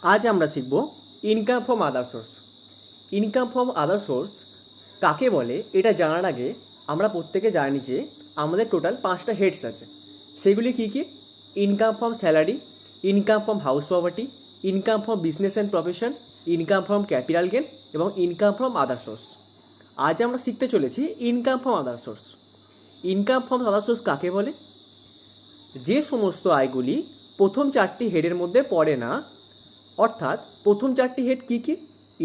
আজ আমরা শিখব income from other source. Income from other source কাকে বলে এটা জানার আগে আমরা প্রত্যেকে জানি যে আমাদের টোটাল 5টা হেডস আছে। সেগুলি কি কি? Income from salary, income from house property, income from business and profession, income from capital gain এবং ইনকাম ফ্রম আদার সোর্স। আজ আমরা শিখতে চলেছি income from other source. Income from other source কাকে বলে? যে সমস্ত আয়গুলি প্রথম 4টি হেডের মধ্যে পড়ে না, অর্থাৎ প্রথম 4টি হেড কি কি?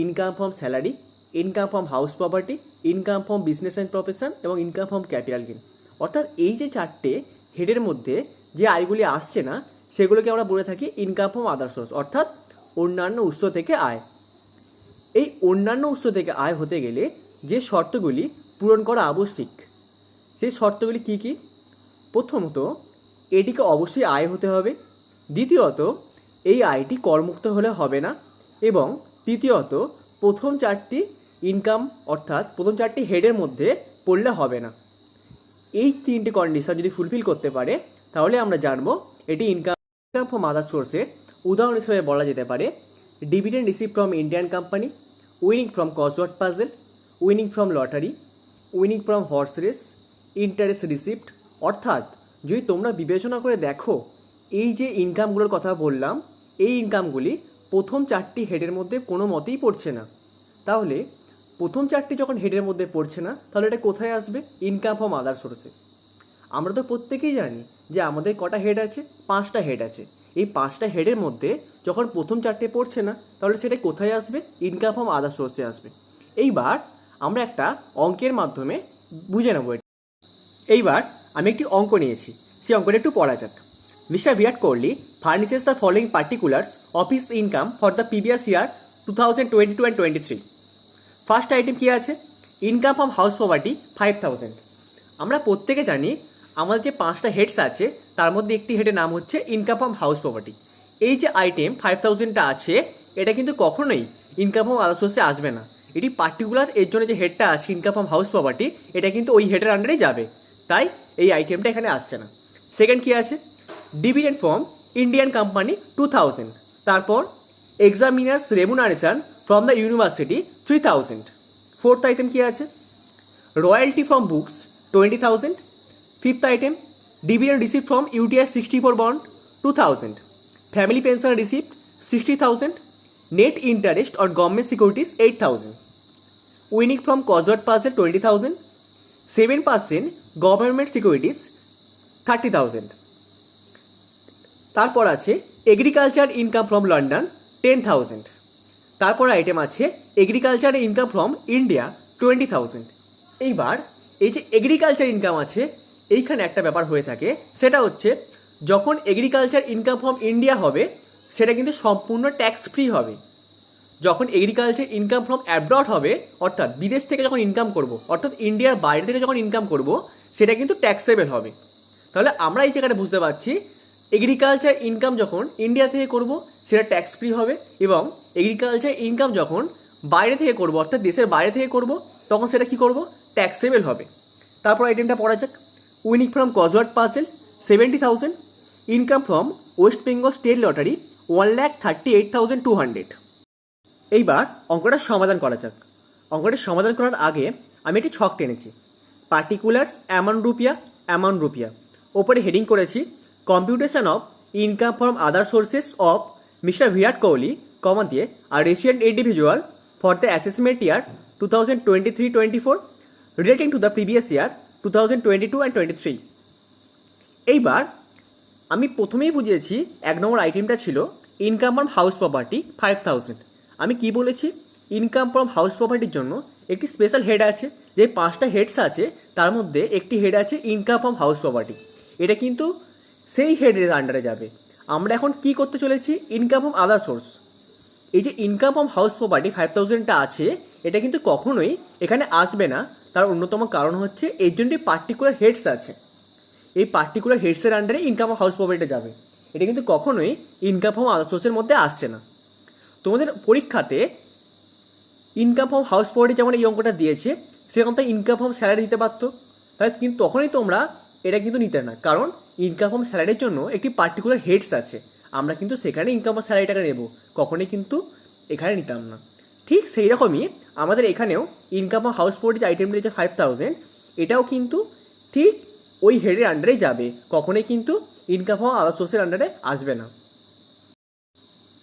Income from salary, income from house property, income from business and profession এবং ইনকাম ফ্রম ক্যাপিটাল গেন। অর্থাৎ এই যে 4টে হেডের মধ্যে যে আয়গুলি আসছে না সেগুলোকে আমরা বলে থাকি ইনকাম ফ্রম আদার সোর্স, অর্থাৎ অন্যান্য উৎস থেকে আয়। এই অন্যান্য উৎস থেকে আয় হতে গেলে যে শর্তগুলি পূরণ করা আবশ্যিক সেই শর্তগুলি কি কি? প্রথমত, এটিকে অবশ্যই আয় হতে হবে। দ্বিতীয়ত, এই আয়টি করমুক্ত হলে হবে না। এবং তৃতীয়ত, প্রথম 4টি ইনকাম অর্থাৎ প্রথম 4টি হেডের মধ্যে পড়লে হবে না। এই 3টে কন্ডিশন যদি ফুলফিল করতে পারে তাহলে আমরা জানবো এটি ইনকাম ফ্রম আদার সোর্সের। উদাহরণ হিসেবে বলা যেতে পারে dividend receive from Indian company, winning from crossword puzzle, winning from lottery, winning from horse race, interest receipt. অর্থাৎ যদি তোমরা বিবেচনা করে দেখো, এই যে ইনকামগুলোর কথা বললাম এই ইনকামগুলি প্রথম 4টি হেডের মধ্যে কোনো মতেই পড়ছে না। তাহলে প্রথম 4টি যখন হেডের মধ্যে পড়ছে না তাহলে এটা কোথায় আসবে? ইনকাম ফ্রম আদার সোর্সে। আমরা তো প্রত্যেকেই জানি যে আমাদের কটা হেড আছে? 5টা হেড আছে। এই 5টা হেডের মধ্যে যখন প্রথম 4টে পড়ছে না তাহলে সেটা কোথায় আসবে? ইনকাম ফ্রম আদার সোর্সে আসবে। এইবার আমরা একটা অঙ্কের মাধ্যমে বুঝে নেব। এইবার আমি একটি অঙ্ক নিয়েছি, সেই অঙ্কটা একটু পড়া যাক। Mister Virat Kohli furnishes the following particulars of his income for the previous year 2022 and 23। First item কি আছে? Income from house property 5000। আমরা প্রত্যেকে জানি আমাদের যে 5টা হেডস আছে তার মধ্যে একটি হেডের নাম হচ্ছে ইনকাম ফ্রম হাউস প্রপার্টি। এই যে আইটেম 5000টা আছে এটা কিন্তু কখনোই ইনকাম ফ্রম আদার সোর্সে আসবে না। এটি পার্টিকুলার এর জন্য যে হেডটা আছে ইনকাম ফ্রম হাউস প্রপার্টি এটা কিন্তু ওই হেডের আন্ডারেই যাবে, তাই এই আইটেমটা এখানে আসছে না। সেকেন্ড কি আছে? Dividend from Indian company 2000। তারপর examiners remuneration from the university 3000। Fourth item কি আছে? Royalty from books 20,000। Fifth item dividend receive from UTI 64 bond 2000। Family pension receipt 60,000। Net interest on government securities 8,000। Winning from crossword puzzle 20,000। 7% government securities 30,000। তারপর আছে agriculture income from London 10,000। তারপর item আছে agriculture income from India 20,000। এইবার এই যে agriculture income আছে এইখানে একটা ব্যাপার হয়ে থাকে, সেটা হচ্ছে যখন এগ্রিকালচার ইনকাম ফ্রম ইন্ডিয়া হবে সেটা কিন্তু সম্পূর্ণ ট্যাক্স ফ্রি হবে। যখন এগ্রিকালচার ইনকাম ফ্রম অ্যাব্রড হবে অর্থাৎ বিদেশ থেকে যখন ইনকাম করব অর্থাৎ ইন্ডিয়ার বাইরে থেকে যখন ইনকাম করব সেটা কিন্তু ট্যাক্সেবল হবে। তাহলে আমরা এই জায়গাটা বুঝতে পারছি এগ্রিকালচার ইনকাম যখন ইন্ডিয়া থেকে করব সেটা ট্যাক্স ফ্রি হবে, এবং এগ্রিকালচার ইনকাম যখন বাইরে থেকে করব অর্থাৎ দেশের বাইরে থেকে করব তখন সেটা কি করব? ট্যাক্সেবল হবে। তারপর আইটেমটা পড়া যাক। Winning from crossword puzzle 70,000। Income from West Bengal state lottery 1,38,200। এইবার অঙ্কটা সমাধান করা যাক। অঙ্কটা সমাধান করার আগে আমি একটি ছক টেনেছি। পার্টিকুলার্স অ্যামাউন্ট রুপিয়া ওপরে হেডিং করেছি computation of income from other sources of mister Virat Kohli comma দিয়ে আর resident individual for the assessment year 2023-24 relating to the previous year 2022 and 23। এইবার আমি প্রথমেই বুঝিয়েছি 1 নম্বর আইটেমটা ছিল ইনকাম ফ্রম হাউস প্রপার্টি 5000। আমি কি বলেছি? ইনকাম ফ্রম হাউস প্রপার্টির জন্য একটি স্পেশাল হেড আছে, যে 5টা হেডস আছে তার মধ্যে একটি হেড আছে ইনকাম ফ্রম হাউস প্রপার্টি। এটা কিন্তু সেই হেডের আন্ডারে যাবে। আমরা এখন কি করতে চলেছি? Income from other source. এই যে ইনকাম ফ্রম হাউস প্রপার্টি 5000টা আছে এটা কিন্তু কখনোই এখানে আসবে না। তার অন্যতম কারণ হচ্ছে এর জন্য পার্টিকুলার হেডস আছে, এই পার্টিকুলার হেডসের আন্ডারে ইনকাম অফ হাউস প্রপার্টিটা যাবে। এটা কিন্তু কখনোই ইনকাম ফ্রম আদার সোর্সের মধ্যে আসছে না। তোমাদের পরীক্ষাতে ইনকাম ফ্রম হাউস প্রপার্টি যেমন এই অঙ্কটা দিয়েছে সেরকম তো ইনকাম ফ্রম স্যালারি দিতে পারতো, তাহলে কিন্তু তখনই তোমরা এটা কিন্তু নিতে না, কারণ ইনকাম ফ্রম স্যালারির জন্য একটি পার্টিকুলার হেডস আছে। আমরা কিন্তু সেখানে ইনকাম অফ স্যালারিটাকে নেব, কখনোই কিন্তু এখানে নিতাম না। ঠিক সেই রকমই আমাদের এখানেও income of house property item দিয়েছে 5000, এটাও কিন্তু ঠিক ওই হেডের আন্ডারেই যাবে, কখনোই কিন্তু ইনকাম অফ আদার সোর্সের আন্ডারে আসবে না।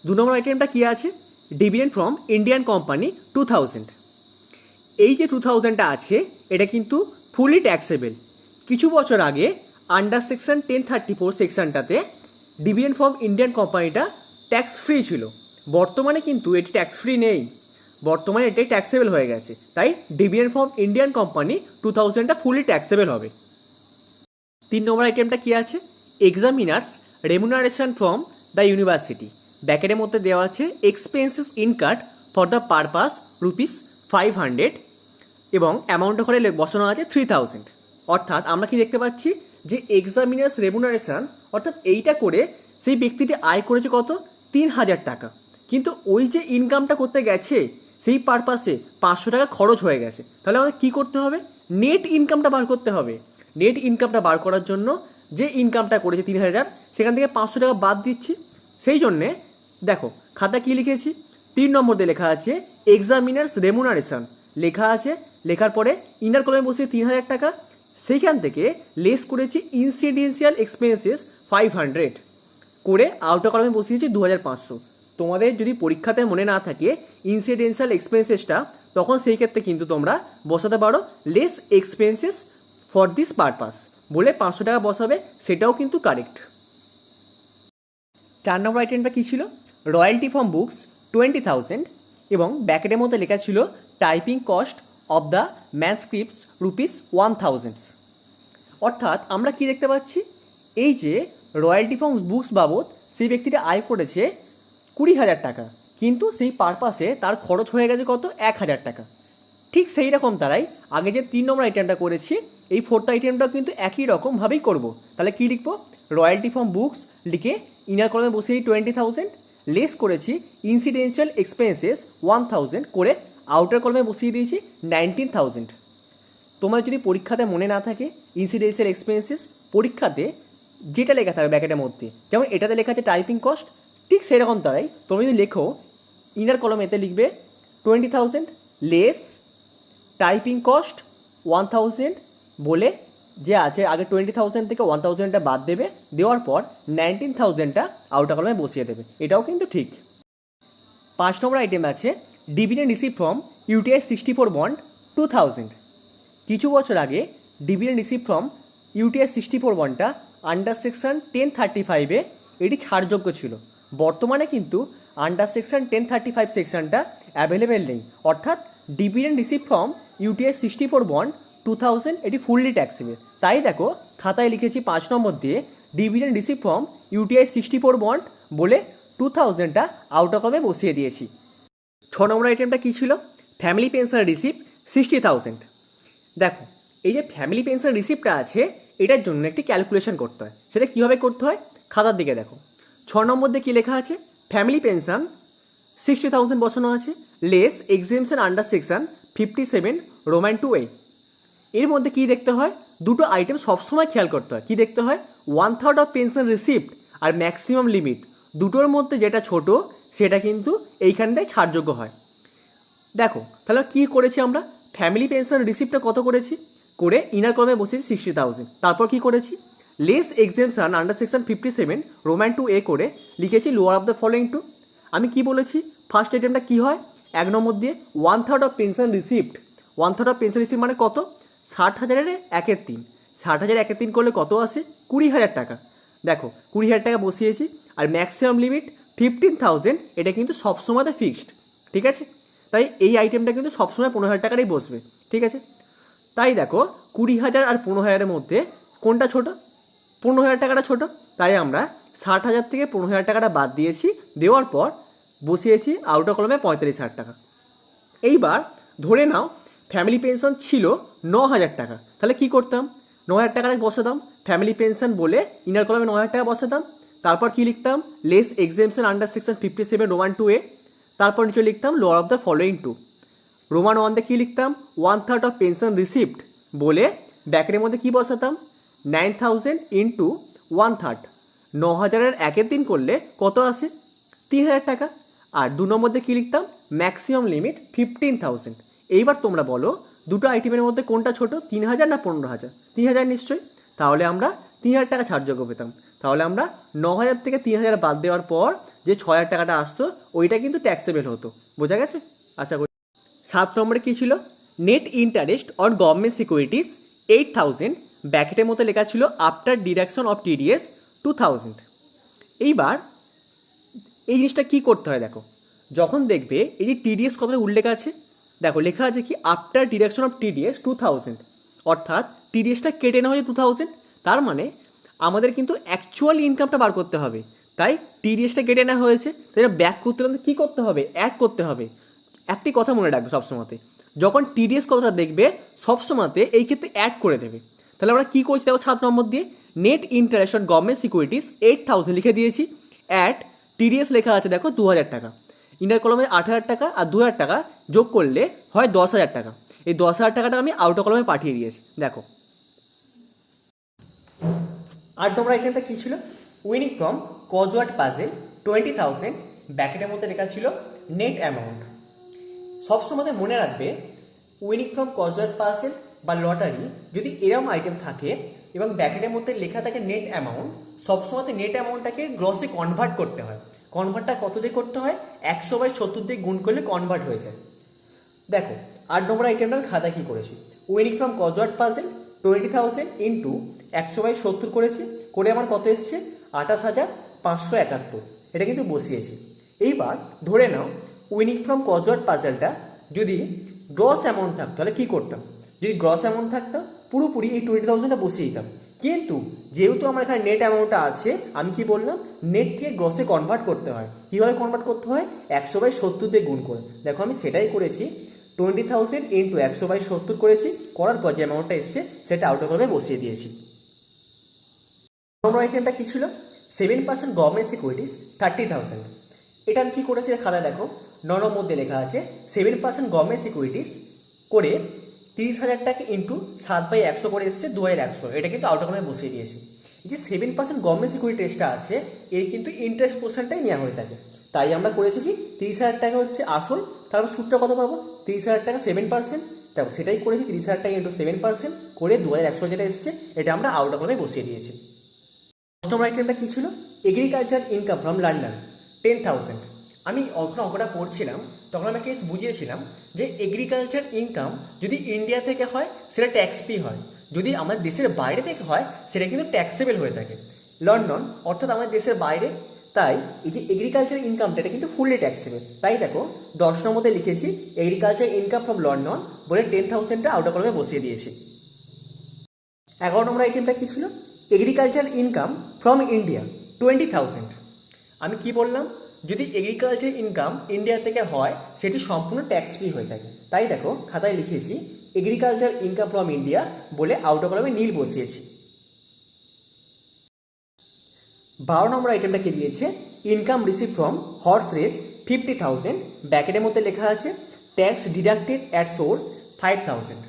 2 নম্বর আইটেমটা কী আছে? Dividend from Indian company 2000। এই যে 2000টা আছে এটা কিন্তু ফুলি ট্যাক্সেবল। কিছু বছর আগে আন্ডার সেকশন 1034 সেকশনটাতে ডিভিডেন্ড ফ্রম ইন্ডিয়ান কোম্পানিটা ট্যাক্স ফ্রি ছিল, বর্তমানে কিন্তু এটি ট্যাক্স ফ্রি নেই, বর্তমানে এটাই ট্যাক্সেবল হয়ে গেছে। তাই ডিভিডেন্ড ফ্রম ইন্ডিয়ান কোম্পানি 2000টা ফুলি ট্যাক্সেবল হবে। 3 নম্বর আইটেমটা কী আছে? Examiners remuneration from the university, ব্যাকেটের মধ্যে দেওয়া আছে expenses incurred for the purpose ₹500 এবং অ্যামাউন্ট করে বসানো আছে 3000। অর্থাৎ আমরা কি দেখতে পাচ্ছি যে এক্সামিনার্স রেমুনারেশন অর্থাৎ এইটা করে সেই ব্যক্তিটি আয় করেছে কত? 3000 টাকা, কিন্তু ওই যে ইনকামটা করতে গেছে সেই পারপাসে 500 টাকা খরচ হয়ে গেছে। তাহলে আমাদের কী করতে হবে? নেট ইনকামটা বার করতে হবে। নেট ইনকামটা বার করার জন্য যে ইনকামটা করেছে 3000, সেখান থেকে 500 টাকা বাদ দিচ্ছি। সেই জন্যে দেখো খাতা কি লিখেছি, 3 নম্বর দিয়ে লেখা আছে এক্সামিনার্স রেমুনারেশন, লেখা আছে, লেখার পরে ইনার কলমে বসিয়ে 3000 টাকা, সেইখান থেকে লেস করেছি ইনসিডেন্সিয়াল এক্সপেন্সেস 500 করে আউটার কলমে বসিয়েছি 2500। তোমাদের যদি পরীক্ষাতে মনে না থাকে ইনসিডেন্সিয়াল এক্সপেন্সেসটা, তখন সেই ক্ষেত্রে কিন্তু তোমরা বসাতে পারো less expenses for this purpose বলে 500 টাকা বসাবে, সেটাও কিন্তু কারেক্ট। 4 নম্বর আইটেমটা কী ছিল? রয়্যালটি ফ্রম বুকস 20,000 এবং ব্যাকেটের মধ্যে লেখা ছিল টাইপিং কস্ট অফ দ্য ম্যানস্ক্রিপ্টস ₹1000। অর্থাৎ আমরা কি দেখতে পাচ্ছি, এই যে রয়্যালটি ফ্রম বুকস বাবদ সেই ব্যক্তিটা আয় করেছে 20,000 টাকা, কিন্তু সেই পারপাসে তার খরচ হয়ে গেছে কত? 1000 টাকা। ঠিক সেই রকম তারাই আগে যে 3 নম্বর আইটেমটা করেছি, এই 4th আইটেমটাও কিন্তু একই রকমভাবেই করব। তাহলে কী লিখবো? রয়্যালটি ফ্রম বুকস লিখে ইনার কলমে বসিয়ে 20,000, লেস করেছি ইনসিডেন্সিয়াল এক্সপেন্সেস 1000 করে আউটার কলমে বসিয়ে দিয়েছি 19,000। তোমার যদি পরীক্ষাতে মনে না থাকে ইনসিডেন্সিয়াল এক্সপেন্সেস, পরীক্ষাতে যেটা লেখা থাকবে ব্যাকেটের মধ্যে, যেমন এটাতে লেখা আছে টাইপিং কস্ট, ঠিক সেরকম তারাই তোমরা যদি লেখো ইনার কলমেতে লিখবে 20,000 লেস টাইপিং কস্ট 1000 বলে যে আছে আগে 20,000 থেকে 1000টা বাদ দেবে, দেওয়ার পর 19,000টা আউটার কলমে বসিয়ে দেবে, এটাও কিন্তু ঠিক। 5 নম্বর আইটেম আছে dividend receive from UTI 64 bond 2000। কিছু বছর আগে ডিভিডেন্ড রিসিভ ফ্রম ইউটিআই 64 বন্ডটা আন্ডার সেকশন 1035-এ এটি ছাড়যোগ্য ছিল, বর্তমানে কিন্তু আন্ডার সেকশন 1035 সেকশনটা অ্যাভেলেবেল নেই। অর্থাৎ dividend receive from UTI 64 bond 2000 এটি ফুললি ট্যাক্সেবল। তাই দেখো খাতায় লিখেছি 5 নম্বর দিয়ে dividend receive from UTI 64 bond বলে 2000টা আউটার কলমে বসিয়ে দিয়েছি। 6 নম্বর আইটেমটা কী ছিল? Family pension receipt 60,000। দেখো এই যে ফ্যামিলি পেনশন রিসিপ্টটা আছে, এটার জন্য একটি ক্যালকুলেশন করতে হয়। সেটা কীভাবে করতে হয়? খাতার দিকে দেখো 6 নম্বর দিয়ে কী লেখা আছে? ফ্যামিলি পেনশন 60,000 বসানো আছে, less exemption under section 57 Roman 2A। এর মধ্যে কী দেখতে হয়? দুটো আইটেম সবসময় খেয়াল করতে হয়। কী দেখতে হয়? 1/3 অফ পেনশন রিসিপ্ট আর ম্যাক্সিমাম লিমিট, দুটোর মধ্যে যেটা ছোট সেটা কিন্তু এইখানটায় ছাড়যোগ্য হয়। দেখো তাহলে কী করেছি আমরা? ফ্যামিলি পেনশন রিসিপ্টটা কত করেছি করে ইনার কলমে বসেছি 60,000, তারপর কি করেছি less exemption under section 57 Roman 2A করে লিখেছি lower of the following two. আমি কি বলেছি? ফার্স্ট আইটেমটা কি হয়? 1 নম্বর দিয়ে 1/3 of pension receipt, 1/3 of pension receipt মানে কত? 60,000-এর 1/3, 60,000 1/3 করলে কত আসে? 20,000 টাকা। দেখো 20,000 টাকা বসিয়েছি, আর ম্যাক্সিমাম লিমিট 15,000, এটা কিন্তু সবসময়তে ফিক্সড, ঠিক আছে? তাই এই আইটেমটা কিন্তু সবসময় 15,000 টাকারই বসবে, ঠিক আছে? তাই দেখো 20,000 আর 15,000-এর মধ্যে কোনটা ছোট? 15,000 টাকাটা ছোট, তাই আমরা 60,000 থেকে 15,000 টাকাটা বাদ দিয়েছি, দেওয়ার পর বসিয়েছি আউটার কলমে 45,000 টাকা। এইবার ধরে নাও ফ্যামিলি পেনশন ছিল 9,000 টাকা, তাহলে কি করতাম? 9,000 টাকাটা বসাতাম ফ্যামিলি পেনশন বলে ইনার কলমে 9,000 টাকা বসাতাম, তারপর কি লিখতাম? Less exemption under section 57 Roman 2A, তারপর নিচে লিখতাম lower of the following two. Roman 1 দিয়ে কী লিখতাম? 1/3 অফ পেনশন রিসিপ্ট বলে ব্যাকের মধ্যে কি বসাতাম? 9,000 ইন্টু 1/3, 9,000-এর একের দিন করলে কত আসে? 3,000 টাকা। আর 2 নম্বর দিয়ে কী লিখতাম? Maximum limit 15,000। এইবার তোমরা বলো দুটো আইটেমের মধ্যে কোনটা ছোট, 3,000 না 15,000? 3,000 নিশ্চয়ই। তাহলে আমরা 3,000 টাকা ছাড়যোগ্য পেতাম। তাহলে আমরা 9,000 থেকে 3,000 বাদ দেওয়ার পর যে 6,000 টাকাটা আসতো ওইটা কিন্তু ট্যাক্সেবল হতো। বোঝা গেছে? আশা করি। 7 নম্বরে কী ছিল? Net interest on government securities 8,000, ব্যাকেটের মধ্যে লেখা ছিল আফটার ডিডাকশন অফ টিডিএস 2,000। এইবার এই জিনিসটা কী করতে হয় দেখো, যখন দেখবে এই যে টিডিএস কথাটা উল্লেখ আছে, দেখো লেখা আছে কি আফটার ডিডাকশন অফ টিডিএস 2,000, অর্থাৎ টিডিএসটা কেটে নেওয়া হয়েছে 2,000। তার মানে আমাদের কিন্তু অ্যাকচুয়াল ইনকামটা বার করতে হবে। তাই টিডিএসটা কেটে নেওয়া হয়েছে, তাই ব্যাক করতে হলে কী করতে হবে? অ্যাড করতে হবে। একটি কথা মনে রাখবে সবসময়তে, যখন টিডিএস কথাটা দেখবে সবসময়তে এই ক্ষেত্রে অ্যাড করে দেবে। তাহলে আমরা কী করছি দেখো 7 নম্বর দিয়ে net interest on government securities 8,000 লিখে দিয়েছি। অ্যাড টিডিএস লেখা আছে দেখো 2,000 টাকা, ইন্টার কলমে 8,000 টাকা আর 2,000 টাকা যোগ করলে হয় 10,000 টাকা। এই 10,000 টাকাটা আমি আউটার কলমে পাঠিয়ে দিয়েছি। দেখো 8 নম্বর আইটেমটা কী ছিল? উইনিং ফ্রম কজওয়ার্ড পাজেল 20,000, ব্যাকেটের মধ্যে লেখা ছিল নেট অ্যামাউন্ট। সবসময় মনে রাখবে উইনিং ফ্রম কজওয়ার্ড পাজেল বা লটারি যদি এরম আইটেম থাকে এবং ব্যাকেটের মধ্যে লেখা থাকে নেট অ্যামাউন্ট, সবসময় নেট অ্যামাউন্টটাকে গ্রসে কনভার্ট করতে হয়। কনভার্টটা কত দিয়ে করতে হয়? 100/70 দিয়ে গুণ করলে কনভার্ট হয়ে যায়। দেখো 8 নম্বর আইটেমটার খাতা কী করেছি? উইনিং ফ্রম কজওয়ার্ড পাজেল 20,000 ইন্টু 100/70 করেছি, করে আমার কত এসছে? 28,571। এটা কিন্তু বসিয়েছি। এইবার ধরে নাও উইনিং ফ্রম কজওয়ার্ড পাজেলটা যদি গ্রস অ্যামাউন্ট থাকতো তাহলে কী করতাম? যদি গ্রস অ্যামাউন্ট থাকতো পুরোপুরি এই 20,000টা বসিয়ে দিতাম। কিন্তু যেহেতু আমার এখানে নেট অ্যামাউন্টটা আছে, আমি কি বললাম? নেট থেকে গ্রসে কনভার্ট করতে হয়। কীভাবে কনভার্ট করতে হয়? 100/70 দিয়ে গুণ করে। দেখো আমি সেটাই করেছি। 20,000 ইন্টু 100/70 করেছি, করার পর যে অ্যামাউন্টটা এসছে সেটা আউটার কলমে বসিয়ে দিয়েছি। নম্বর আইটেমটা কী ছিল? 7% গভর্নমেন্ট সিকিউরিটিস 30,000। এটা আমি কী করেছি খাতায় দেখো 9 নম্বর মধ্যে লেখা আছে 7% গভর্নমেন্ট সিকিউরিটিস করে 30,000 টাকা ইন্টু 7/100 করে এসছে 2,100। এটা কিন্তু আউটার কলমে বসিয়ে দিয়েছি। এই যে 7% গভর্নমেন্ট সিকিউরিটিসটা আছে এর কিন্তু ইন্টারেস্ট পোর্শনটাই নেওয়া হয়ে থাকে। তাই আমরা করেছি কি 30,000 টাকা হচ্ছে আসল, তারপর সুদটা কত পাবো? 30,000 টাকা 7%, তারপর সেটাই করেছি 30,000 টাকা ইন্টু 7% করে 2,100 যেটা এসছে এটা আমরা আউটার কলমে বসিয়ে দিয়েছি। নম্বর আইটেমটা কী ছিল? Agriculture income from London 10,000। আমি যখন অঙ্কটা পড়ছিলাম তখন আমি একটা বুঝিয়েছিলাম যে এগ্রিকালচার ইনকাম যদি ইন্ডিয়া থেকে হয় সেটা ট্যাক্স ফ্রি হয়, যদি আমাদের দেশের বাইরে থেকে হয় সেটা কিন্তু ট্যাক্সেবল হয়ে থাকে। লন্ডন অর্থাৎ আমাদের দেশের বাইরে, তাই এই যে এগ্রিকালচার ইনকামটা এটা কিন্তু ফুললি ট্যাক্সেবল। তাই দেখো 10 নম্বরে লিখেছি এগ্রিকালচার ইনকাম ফ্রম লন্ডন বলে 10,000টা আউটার কলমে বসিয়ে দিয়েছি। 11 নম্বর আইটেমটা কী ছিল? Agriculture income from India 20,000। আমি কি বললাম? যদি এগ্রিকালচার ইনকাম ইন্ডিয়া থেকে হয় সেটি সম্পূর্ণ ট্যাক্স ফ্রি হয়ে থাকে। তাই দেখো খাতায় লিখেছি এগ্রিকালচার ইনকাম ফ্রম ইন্ডিয়া বলে আউটার কলমে নীল বসিয়েছি। 12 নম্বর আইটেমটা কি দিয়েছে? Income receive from horse race 50,000, ব্যাকেটের মধ্যে লেখা আছে ট্যাক্স ডিডাক্টেড অ্যাট সোর্স 5,000।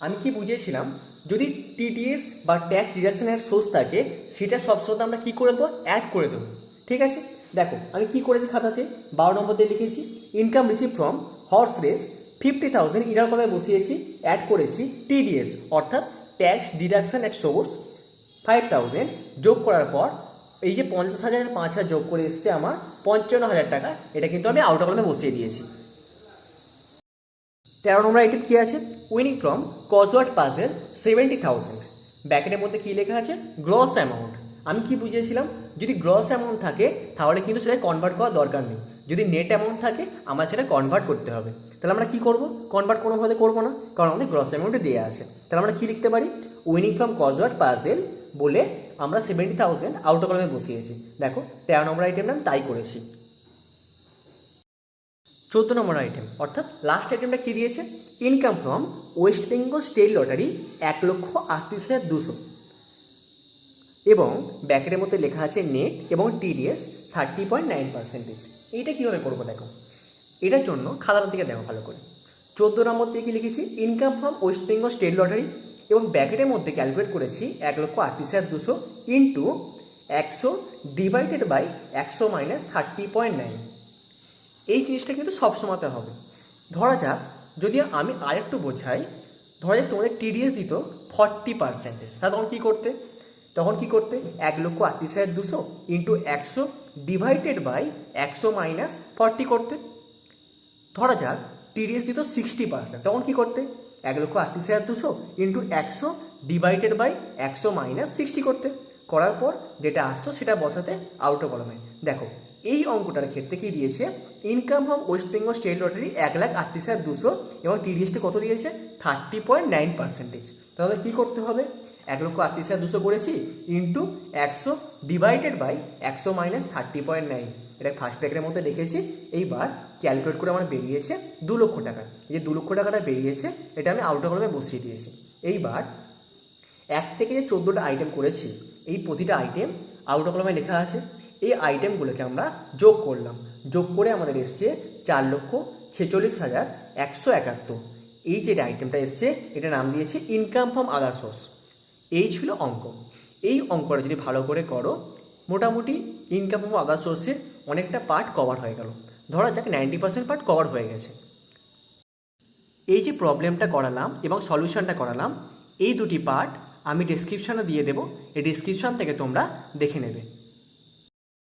আমি কি বুঝিয়েছিলাম? যদি টিডিএস বা ট্যাক্স ডিডাকশনের সোর্স থাকে সেটা সবসময় আমরা কী করে দেবো? অ্যাড করে দেবো। ঠিক আছে, দেখো আমি কি করেছি খাতাতে 12 নম্বর দিয়ে লিখেছি income receive from horse race 50,000 inner কলমে বসিয়েছি, অ্যাড করেছি টিডিএস অর্থাৎ ট্যাক্স ডিডাকশন অ্যাট সোর্স 5,000, যোগ করার পর এই যে 50,000 আর 5,000 যোগ করে এসছে আমার 55,000 টাকা। এটা কিন্তু আমি আউটার কলমে বসিয়ে দিয়েছি। 13 নম্বর আইটেম কী আছে? উইনিং ফ্রম কজওয়ার্ড পাজেল 70,000, ব্যাকেটের মধ্যে কী লেখা আছে? Gross amount. আমি কি বুঝিয়েছিলাম? যদি গ্রস অ্যামাউন্ট থাকে তাহলে কিন্তু সেটা কনভার্ট করার দরকার নেই, যদি নেট অ্যামাউন্ট থাকে আমার সেটা কনভার্ট করতে হবে। তাহলে আমরা কি করব? কনভার্ট কোনোভাবে করবো না, কারণ আমাদের গ্রস অ্যামাউন্টে দেওয়া আছে। তাহলে আমরা কি লিখতে পারি? উইনিং ফ্রম কজওয়ার্ড পাজেল বলে আমরা 70,000 আউটার কলমে বসিয়েছি। দেখো 13 নম্বর আইটেমটা আমি তাই করেছি। 14 নম্বর আইটেম অর্থাৎ লাস্ট আইটেমটা কী দিয়েছে? Income from West Bengal state lottery 1,38,200 এবং ব্যাকেটের মধ্যে লেখা আছে নেট এবং টিডিএস 30.9%। এইটা কীভাবে করবো দেখো, এটার জন্য খাতার দিকে দেখো ভালো করে। 14 নম্বর দিয়ে কি লিখেছি? Income from West Bengal state lottery এবং ব্যাকেটের মধ্যে ক্যালকুলেট করেছি 1,38,200 ইন্টু 100 ডিভাইডেড বাই 100 মাইনাস 30.9। এই জিনিসটা কিন্তু সবসময়তে হবে। ধরা যাক যদি আমি আরেকটু বোঝাই, ধরা যাক তোমাদের টিডিএস দিত 40%, তা তখন কী করতে? 1,38,200 ইন্টু 100 ডিভাইডেড বাই 100 মাইনাস 40 করতে। ধরা যাক টিডিএস দিত 60%, তখন কী করতে? 1,38,200 ইন্টু 100 ডিভাইডেড বাই 100 মাইনাস 60 করতে। করার পর যেটা আসতো সেটা বসাতে আউট কলমে। দেখো এই অঙ্কটার ক্ষেত্রে কি দিয়েছে? Income from West Bengal state lottery 1,38,200 এবং টিডিএসটি কত দিয়েছে? 30.9%। তাহলে কী করতে হবে? 1,38,200 করেছি ইন্টু 100 ডিভাইডেড বাই 100 মাইনাস 30.9, এটা ফার্স্ট ব্র্যাকেটের মধ্যে রেখেছি। এইবার ক্যালকুলেট করে আমার বেরিয়েছে 2 লক্ষ টাকা। এই যে 2 লক্ষ টাকাটা বেরিয়েছে এটা আমি আউটার কলমে বসিয়ে দিয়েছি। এইবার 1 থেকে যে 14টা আইটেম করেছি এই প্রতিটা আইটেম আউটার কলমে লেখা আছে। এই আইটেমগুলোকে আমরা যোগ করলাম, যোগ করে আমাদের এসছে 4,46,171। এই যে আইটেমটা এসছে এটা নাম দিয়েছি ইনকাম ফ্রম আদার সোর্স। এই ছিল অঙ্ক। এই অঙ্কটা যদি ভালো করে করো মোটামুটি ইনকাম ফ্রম আদার সোর্সের অনেকটা পার্ট কভার হয়ে গেল। ধরা যাক 90% পার্ট কভার হয়ে গেছে। এই যে প্রবলেমটা করালাম এবং সলিউশনটা করালাম, এই দুটি পার্ট আমি ডেসক্রিপশানে দিয়ে দেবো, এই ডেসক্রিপশান থেকে তোমরা দেখে নেবে।